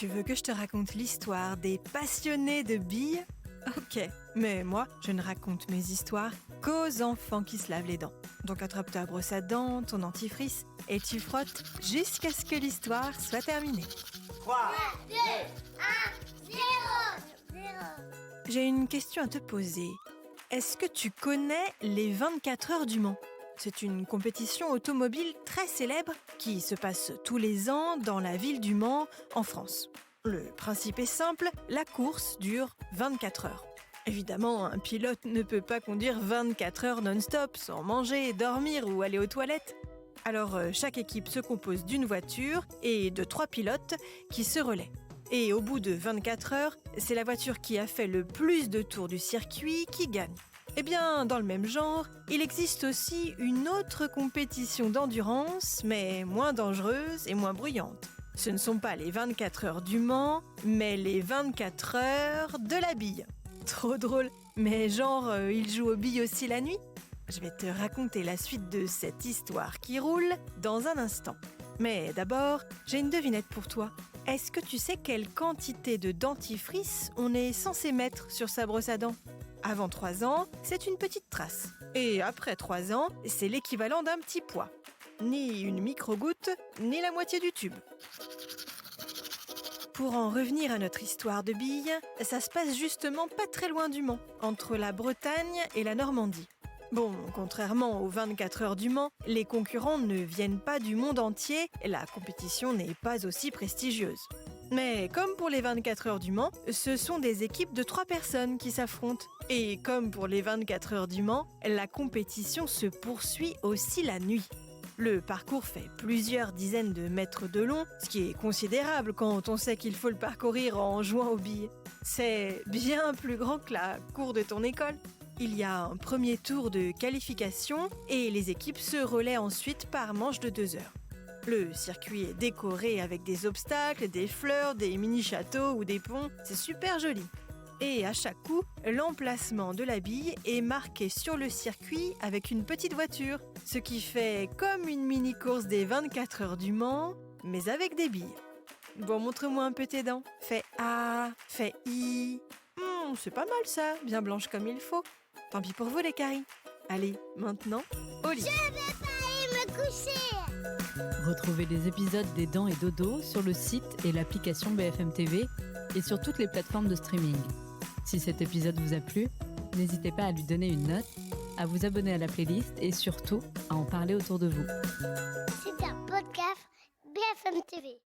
Tu veux que je te raconte l'histoire des passionnés de billes ? Ok, mais moi, je ne raconte mes histoires qu'aux enfants qui se lavent les dents. Donc attrape ta brosse à dents, ton dentifrice, et tu frottes jusqu'à ce que l'histoire soit terminée. 3, 2, 1, 0. J'ai une question à te poser. Est-ce que tu connais les 24 heures du Mans ? C'est une compétition automobile très célèbre qui se passe tous les ans dans la ville du Mans, en France. Le principe est simple, la course dure 24 heures. Évidemment, un pilote ne peut pas conduire 24 heures non-stop sans manger, dormir ou aller aux toilettes. Alors, chaque équipe se compose d'une voiture et de 3 pilotes qui se relaient. Et au bout de 24 heures, c'est la voiture qui a fait le plus de tours du circuit qui gagne. Eh bien, dans le même genre, il existe aussi une autre compétition d'endurance, mais moins dangereuse et moins bruyante. Ce ne sont pas les 24 heures du Mans, mais les 24 heures de la bille. Trop drôle, mais genre, ils jouent aux billes aussi la nuit ? Je vais te raconter la suite de cette histoire qui roule dans un instant. Mais d'abord, j'ai une devinette pour toi. Est-ce que tu sais quelle quantité de dentifrice on est censé mettre sur sa brosse à dents ? Avant 3 ans, c'est une petite trace. Et après 3 ans, c'est l'équivalent d'un petit pois. Ni une micro-goutte, ni la moitié du tube. Pour en revenir à notre histoire de billes, ça se passe justement pas très loin du Mans, entre la Bretagne et la Normandie. Bon, contrairement aux 24 heures du Mans, les concurrents ne viennent pas du monde entier et la compétition n'est pas aussi prestigieuse. Mais comme pour les 24 heures du Mans, ce sont des équipes de 3 personnes qui s'affrontent. Et comme pour les 24 heures du Mans, la compétition se poursuit aussi la nuit. Le parcours fait plusieurs dizaines de mètres de long, ce qui est considérable quand on sait qu'il faut le parcourir en jouant aux billes. C'est bien plus grand que la cour de ton école. Il y a un premier tour de qualification et les équipes se relaient ensuite par manche de 2 heures. Le circuit est décoré avec des obstacles, des fleurs, des mini-châteaux ou des ponts. C'est super joli. Et à chaque coup, l'emplacement de la bille est marqué sur le circuit avec une petite voiture, ce qui fait comme une mini-course des 24 heures du Mans, mais avec des billes. Bon, montre-moi un peu tes dents. Fais A, fais I. C'est pas mal ça, bien blanche comme il faut. Tant pis pour vous les caries. Allez, maintenant, au lit. Je vais pas aller me coucher. Retrouvez les épisodes des Dents et Dodo sur le site et l'application BFM TV et sur toutes les plateformes de streaming. Si cet épisode vous a plu, n'hésitez pas à lui donner une note, à vous abonner à la playlist et surtout à en parler autour de vous. C'est un podcast BFM TV.